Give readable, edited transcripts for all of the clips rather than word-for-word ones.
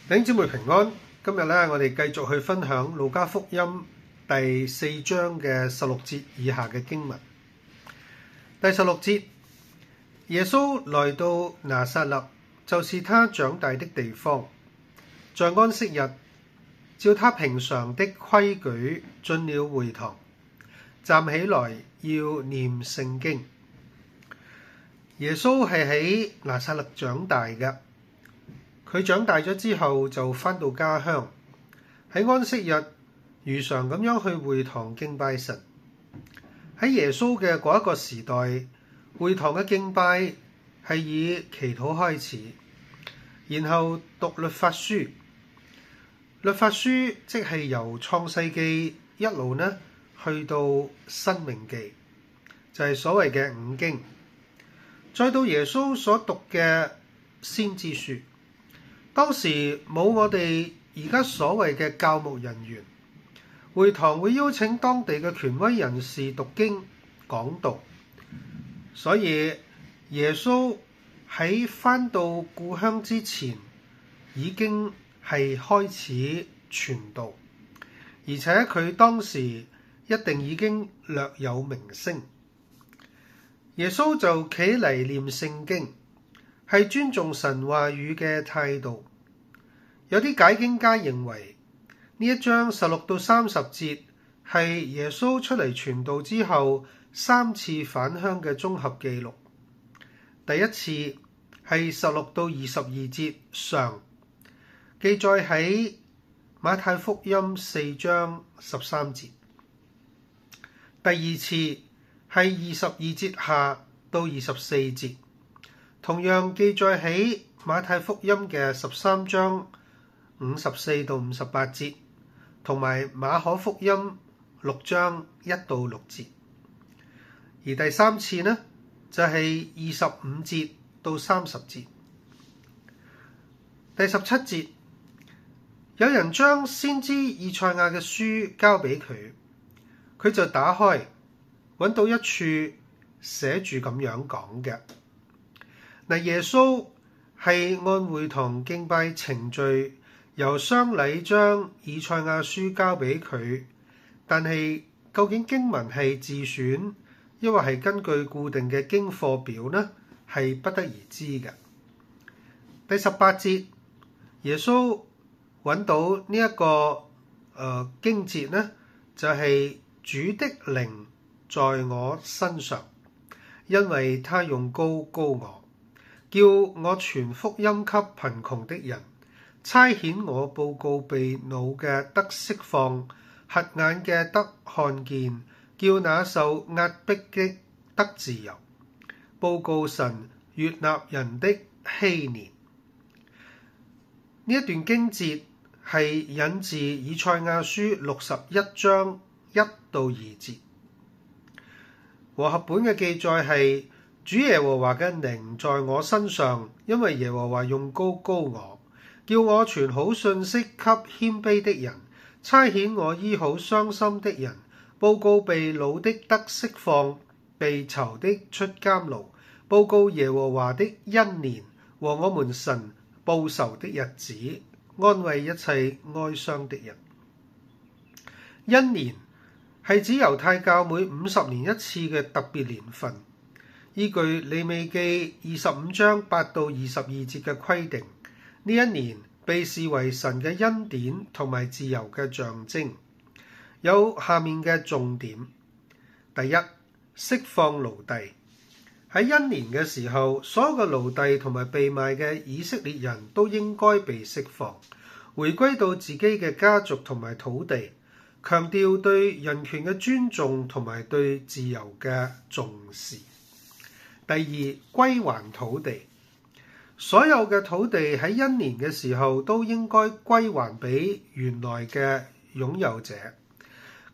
弟兄姊妹平安，今日咧我哋繼續去分享路加福音第4章嘅16節以下嘅經文。第16節，耶穌來到拿撒勒，就是他長大的地方，在安息日，照他平常的規矩進了會堂，站起來要念聖經。耶穌係喺拿撒勒長大嘅。佢長大咗之後就返到家鄉，喺安息日如常咁樣去會堂敬拜神。喺耶穌嘅嗰一個時代，會堂嘅敬拜係以祈禱開始，然後讀律法書。律法書即係由創世記一路呢去到申命記，就係所謂嘅五經，再到耶穌所讀嘅先知書。當時冇我哋而家所謂嘅教牧人員，會堂會邀請當地嘅權威人士讀經講道，所以耶穌喺返到故鄉之前已經係開始傳道，而且佢當時一定已經略有名聲。耶穌就企嚟念聖經，係尊重神話語嘅態度。有啲解經家認為呢一章16到30節係耶穌出嚟傳道之後3次返鄉嘅綜合記錄。第一次係16到22節上，記載喺馬太福音4章13節。第二次係22節下到24節，同樣記載喺馬太福音嘅13章54到58節，同埋馬可福音6章1到6節。而第三次呢，就係25節到30節。第17節，有人將先知以賽亞嘅書交俾佢，佢就打開，揾到一處寫住咁樣講嘅。嗱，耶穌係按會堂敬拜程序，由商禮將以賽亞書交俾佢，但係究竟經文係自選，抑或係根據固定嘅經課表呢？係不得而知嘅。第18節，耶穌揾到呢一個經節呢，就係主的靈在我身上，因為他用膏膏我，叫我傳福音給貧窮的人，差遣我報告被擄嘅得釋放，瞎眼嘅得看見，叫那受壓迫的得自由，報告神悅納人的禧年。呢一段經節係引自以賽亞書61章1到2節。和合本嘅記載係主耶和華嘅靈在我身上，因為耶和華用膏膏我，叫我傳好信息給謙卑的人，差遣我醫好傷心的人，報告被擄的得釋放，被囚的出監牢，報告耶和華的恩年和我們神報仇的日子，安慰一切哀傷的人。恩年係指猶太教每50年一次嘅特別年份，依據利未記25章8到22節嘅規定，呢一年被視為神嘅恩典同埋自由嘅象徵。有下面嘅重點：第一，釋放奴隸。喺恩年嘅時候，所有嘅奴隸同埋被賣嘅以色列人都應該被釋放，回歸到自己嘅家族同埋土地，強調對人權嘅尊重同埋對自由嘅重視。第二，歸還土地。所有嘅土地喺恩年嘅時候都應該歸還俾原來嘅擁有者。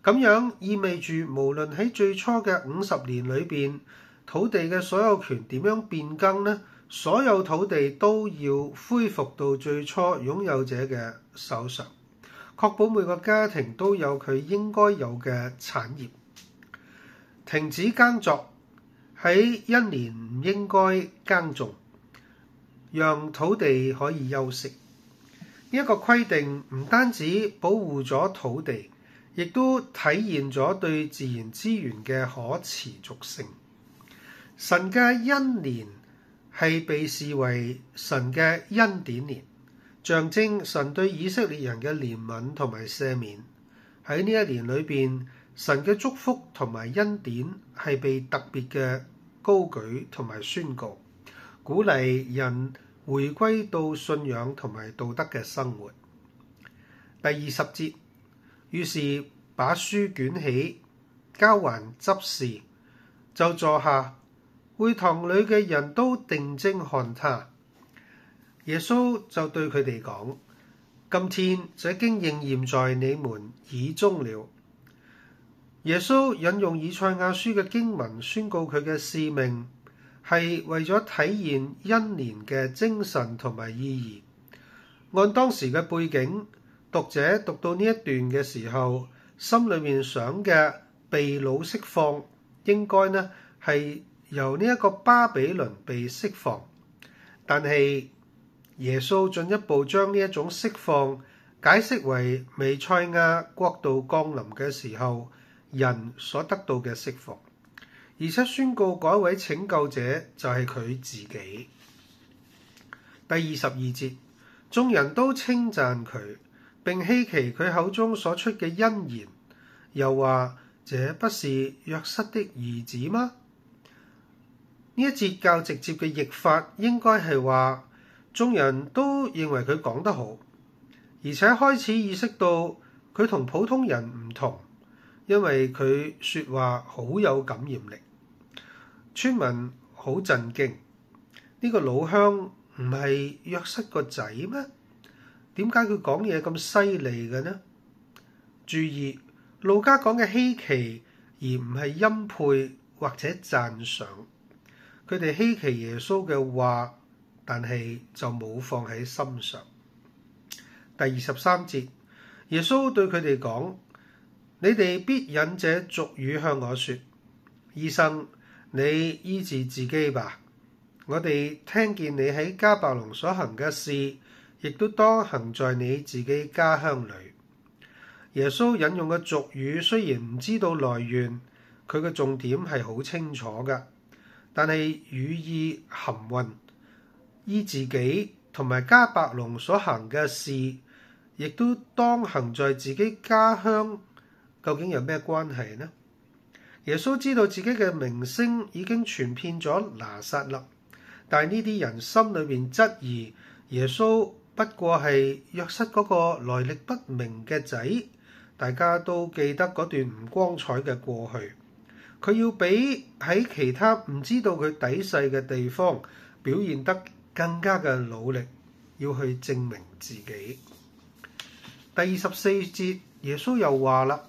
咁樣意味住，無論喺最初嘅50年裏邊，土地嘅所有權點樣變更呢？所有土地都要恢復到最初擁有者嘅手上，確保每個家庭都有佢應該有嘅產業。停止耕作，喺恩年唔應該耕種，讓土地可以休息。一個規定唔單止保護咗土地，亦都體現咗對自然資源嘅可持續性。神嘅恩年係被視為神嘅恩典年，象徵神對以色列人嘅憐憫同埋赦免。喺呢一年裏邊，神嘅祝福同埋恩典係被特別嘅高舉同埋宣告，鼓勵人回歸到信仰同埋道德嘅生活。第20節，於是把書捲起，交還執事，就坐下。會堂裏嘅人都定睛看他。耶穌就對佢哋講：今天這經應驗在你們耳中了。耶穌引用以賽亞書嘅經文宣告佢嘅使命，係為咗體現恩年嘅精神同埋意義。按當時嘅背景，讀者讀到呢一段嘅時候，心裏面想嘅被擄釋放，應該呢係由呢一個巴比倫被釋放。但係耶穌進一步將呢一種釋放解釋為彌賽亞國度降臨嘅時候人所得到嘅釋放，而且宣告嗰一位拯救者就係佢自己。第22節，眾人都稱讚佢，並希奇佢口中所出嘅恩言，又話：這不是約瑟的兒子嗎？呢一節較直接嘅譯法應該係話，眾人都認為佢講得好，而且開始意識到佢同普通人唔同，因為佢說話好有感染力。村民好震驚，呢個老鄉唔係約瑟個仔咩？點解佢講嘢咁犀利嘅呢？注意，路加講嘅稀奇，而唔係欽佩或者讚賞。佢哋稀奇耶穌嘅話，但係就冇放喺心上。第23節，耶穌對佢哋講：你哋必引這俗語向我說，醫生，你醫治自己吧。我哋聽見你喺迦百農所行嘅事，亦都當行在你自己家鄉裏。耶穌引用嘅俗語雖然唔知道來源，佢嘅重點係好清楚㗎。但係語意含混，醫自己同埋迦百農所行嘅事，亦都當行在自己家鄉，究竟有咩關係呢？耶穌知道自己嘅名聲已經傳遍咗拿撒勒，但係呢啲人心裏邊質疑耶穌不過係約瑟嗰個來歷不明嘅仔。大家都記得嗰段唔光彩嘅過去。佢要比喺其他唔知道佢底細嘅地方表現得更加嘅努力，要去證明自己。第24節，耶穌又話啦：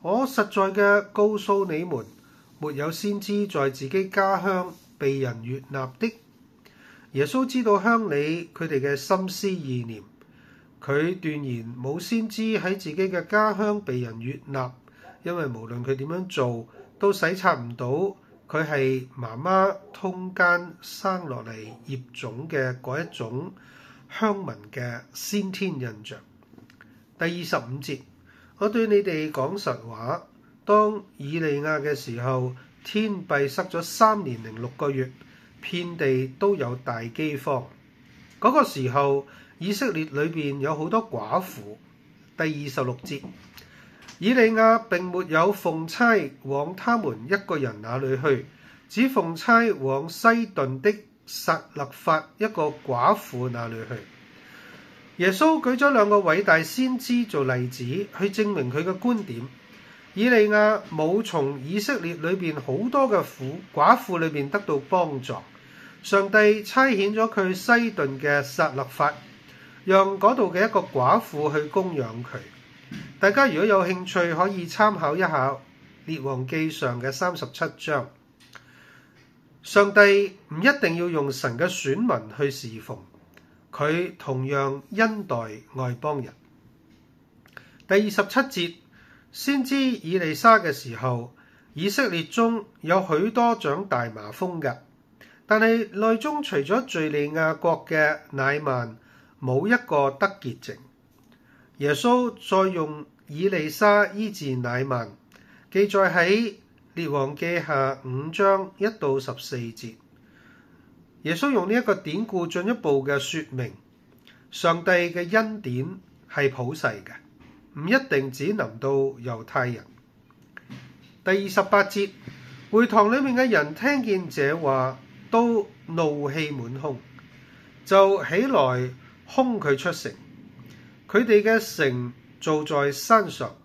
我實在嘅告訴你們，沒有先知在自己家鄉被人悅納的。耶穌知道鄉里佢哋嘅心思意念，佢斷言冇先知喺自己嘅家鄉被人悅納，因為無論佢點樣做，都洗刷唔到佢係媽媽通姦生落嚟孽種嘅嗰一種鄉民嘅先天印象。第25節，我對你哋講實話，當以利亞嘅時候，天閉塞咗3年零6個月，遍地都有大饑荒。嗰個時候，以色列裏邊有好多寡婦。第26節，以利亞並沒有奉差往他們一個人那裏去，只奉差往西頓的撒勒法一個寡婦那裏去。耶穌舉咗2個偉大先知做例子，去證明佢嘅觀點。以利亞冇從以色列裏邊好多嘅寡婦裏邊得到幫助，上帝差遣咗佢西頓嘅撒勒法，讓嗰度嘅一個寡婦去供養佢。大家如果有興趣，可以參考一下列王記上嘅37章。上帝唔一定要用神嘅選民去侍奉，佢同樣恩待外邦人。第27節，先知以利沙嘅時候，以色列中有許多長大麻風嘅，但係內中除咗敘利亞國嘅乃縵、冇一個得潔淨。耶穌再用以利沙醫治乃縵，記載喺列王記下5章1到14節。耶穌用呢一個典故進一步嘅說明，上帝嘅恩典係普世嘅，唔一定只臨到猶太人。第28節，會堂裏面嘅人聽見這話，都怒氣滿胸，就起來兇佢出城。佢哋嘅城造在山上，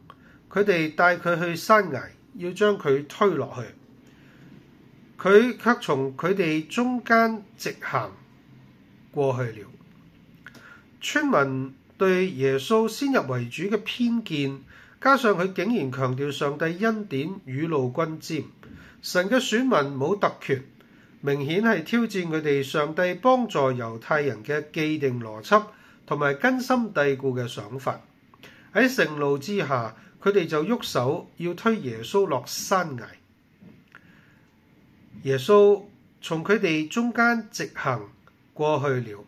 佢哋帶佢去山崖，要將佢推落去。佢卻從佢哋中間直行過去了。村民對耶穌先入為主嘅偏見，加上佢竟然強調上帝恩典雨露均沾，神嘅選民冇特權，明顯係挑戰佢哋上帝幫助猶太人嘅既定邏輯同埋根深蒂固嘅想法。喺盛怒之下，佢哋就喐手要推耶穌落山崖。耶穌從佢哋中間直行過去了。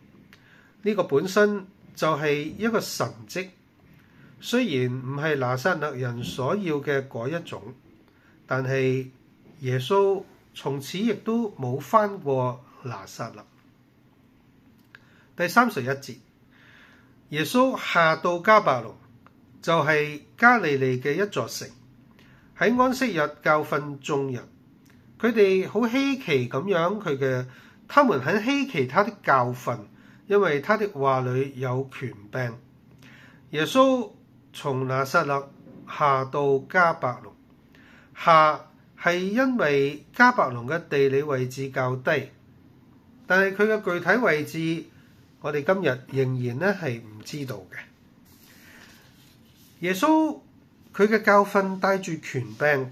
呢個本身就係一個神蹟，雖然唔係拿撒勒人所要嘅嗰一種，但係耶穌從此亦都冇返過拿撒勒。第31節，耶穌下到迦百農，就係加利利嘅一座城，喺安息日教訓眾人。佢哋好稀奇咁樣，他們很稀奇他的教訓，因為他的話裏有權柄。耶穌從拿撒勒下到迦百農，下係因為迦百農嘅地理位置較低，但係佢嘅具體位置，我哋今日仍然係唔知道嘅。耶穌佢嘅教訓帶住權柄，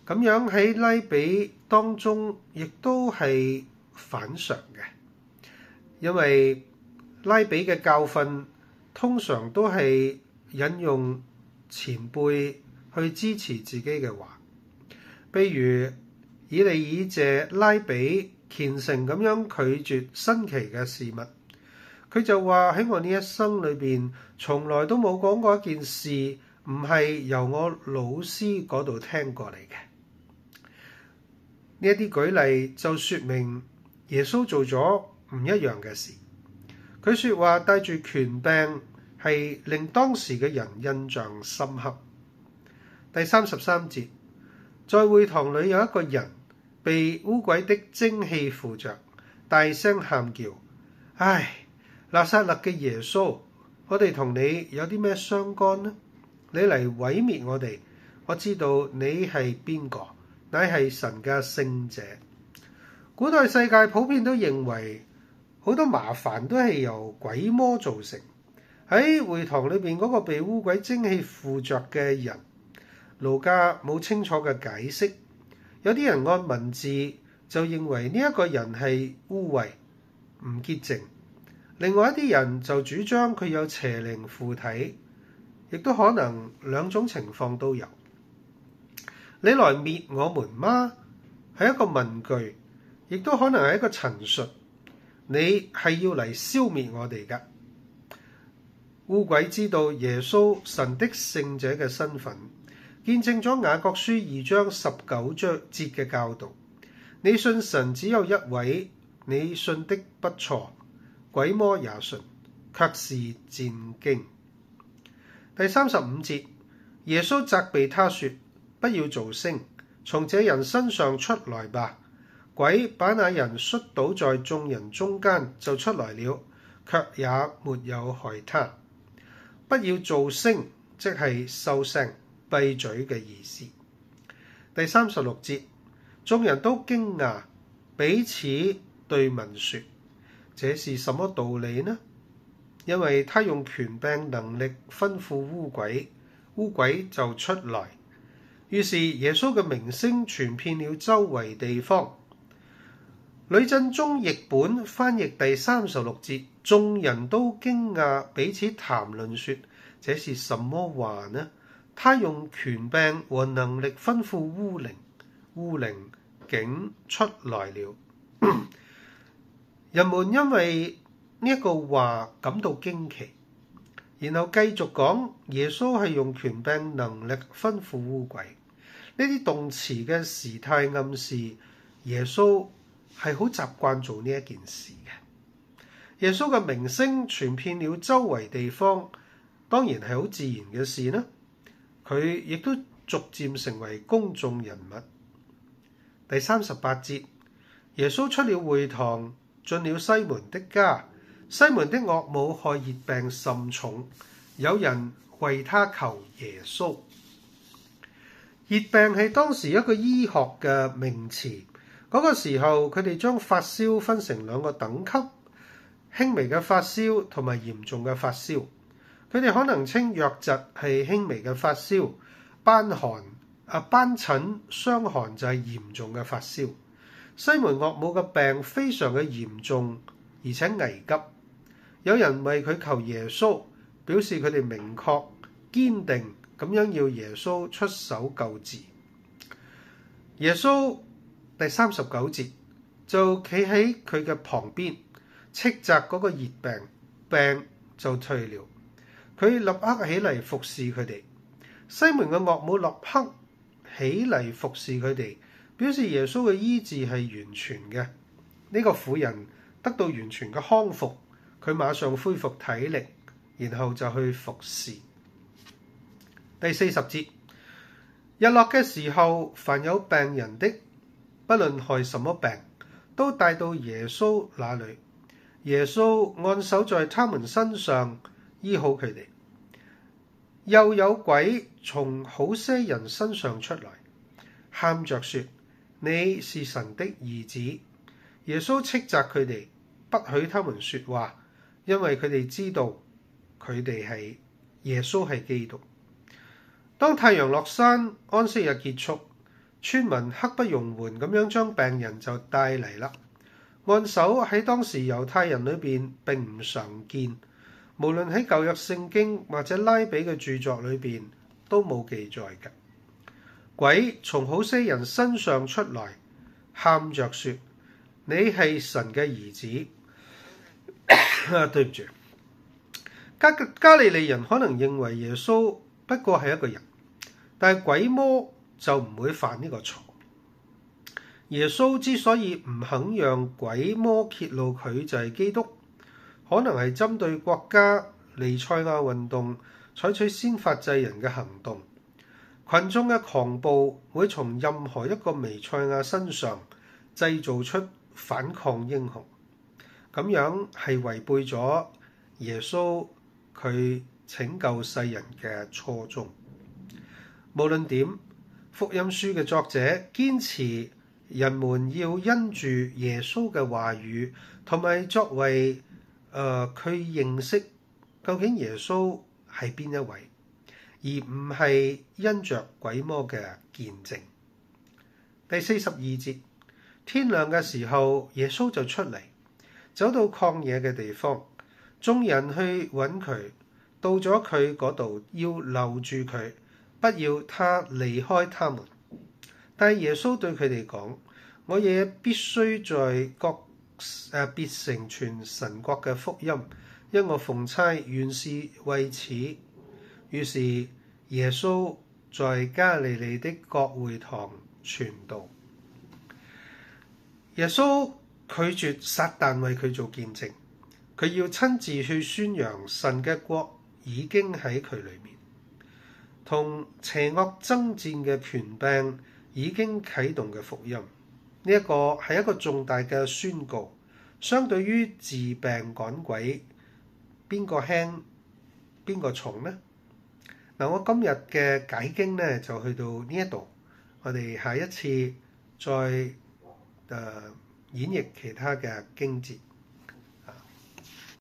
咁樣喺拉比當中亦都係反常嘅，因為拉比嘅教訓通常都係引用前輩去支持自己嘅話，譬如以利以謝拉比虔誠咁樣拒絕新奇嘅事物，佢就話喺我呢一生裏邊從來都冇講過一件事唔係由我老師嗰度聽過嚟嘅。呢一啲舉例就說明耶穌做咗唔一樣嘅事。佢說話帶住權柄，係令當時嘅人印象深刻。第33節，在會堂裏有一個人被污鬼的精氣附着，大聲喊叫：唉，拿撒勒嘅耶穌，我哋同你有啲咩相干呢？你嚟毀滅我哋，我知道你係邊個，乃係神嘅聖者。古代世界普遍都認為好多麻煩都係由鬼魔造成。喺會堂裏邊嗰個被污鬼精氣附着嘅人，路加冇清楚嘅解釋。有啲人按文字就認為呢一個人係污穢唔潔淨，另外一啲人就主張佢有邪靈附體，亦都可能兩種情況都有。你來滅我們嗎？係一個問句，亦都可能係一個陳述。你係要嚟消滅我哋㗎。污鬼知道耶穌神的聖者嘅身份，見證咗雅各書2章19節嘅教導。你信神只有一位，你信的不錯，鬼魔也信，卻是戰驚。第35節，耶穌責備他說：不要造聲，從這人身上出來吧。鬼把那人摔倒在眾人中間，就出來了，卻也沒有害他。不要造聲，即係收聲、閉嘴嘅意思。第36節，眾人都驚訝，彼此對問說：這是什麼道理呢？因為他用權柄能力吩咐污鬼，污鬼就出來。於是耶穌嘅名聲傳遍了周圍地方。呂振中譯本翻譯第36節，眾人都驚訝，彼此談論說：這是什麼話呢？他用權柄和能力吩咐污靈，污靈竟出來了。人們因為呢一個話感到驚奇，然後繼續講耶穌係用權柄能力吩咐污鬼。呢啲動詞嘅時態暗示耶穌係好習慣做呢一件事嘅。耶穌嘅名聲傳遍了周圍地方，當然係好自然嘅事啦。佢亦都逐漸成為公眾人物。第38節，耶穌出了會堂，進了西門的家。西門的岳母害熱病甚重，有人為他求耶穌。熱病係當時一個醫學嘅名詞。嗰個時候，佢哋將發燒分成兩個等級，輕微嘅發燒同埋嚴重嘅發燒。佢哋可能稱瘧疾係輕微嘅發燒，斑疹、傷寒就係嚴重嘅發燒。西門岳母嘅病非常嘅嚴重，而且危急。有人為佢求耶穌，表示佢哋明確堅定咁樣要耶穌出手救治。耶穌第39節就企喺佢嘅旁邊，斥責嗰個熱病，病就退了。佢立刻起嚟服侍佢哋。西門嘅岳母立刻起嚟服侍佢哋，表示耶穌嘅醫治係完全嘅。呢個婦人得到完全嘅康復，佢馬上恢復體力，然後就去服侍。第40節，日落嘅時候，凡有病人的，不論害什麼病，都帶到耶穌那裏。耶穌按手在他們身上，醫好佢哋。又有鬼從好些人身上出來，喊着說：你是神的兒子。耶穌斥責佢哋，不許他們說話，因為佢哋知道耶穌係基督。當太陽落山，安息日結束，村民刻不容緩咁樣將病人就帶嚟啦。按手喺當時猶太人裏邊並唔常見，無論喺舊約聖經或者拉比嘅著作裏邊都冇記載嘅。鬼從好些人身上出來，喊着說：你係神嘅兒子。對唔住，加利利人可能認為耶穌不過係一個人，但係鬼魔就唔會犯呢個錯。耶穌之所以唔肯讓鬼魔揭露佢就係基督，可能係針對國家彌賽亞運動採取先發制人嘅行動。群眾嘅狂暴會從任何一個彌賽亞身上製造出反抗英雄，咁樣係違背咗耶穌佢拯救世人嘅初衷。無論點，福音書嘅作者堅持人們要因住耶穌嘅話語，同埋作為佢認識究竟耶穌係邊一位，而唔係因着鬼魔嘅見證。第42節，天亮嘅時候，耶穌就出嚟，走到曠野嘅地方，眾人去揾佢，到咗佢嗰度要留住佢，不要他離開他們。但係耶穌對佢哋講：我也必須在各別城傳神國嘅福音，因我奉差原是為此。於是耶穌在加利利的各會堂傳道。耶穌拒絕撒旦為佢做見證，佢要親自去宣揚神嘅國已經喺佢裏面，同邪惡爭戰嘅權柄已經啟動嘅福音。呢一個係一個重大嘅宣告。相對於治病趕鬼，邊個輕邊個重呢？嗱，我今日嘅解經呢就去到呢一度，我哋下一次再演繹其他嘅經節。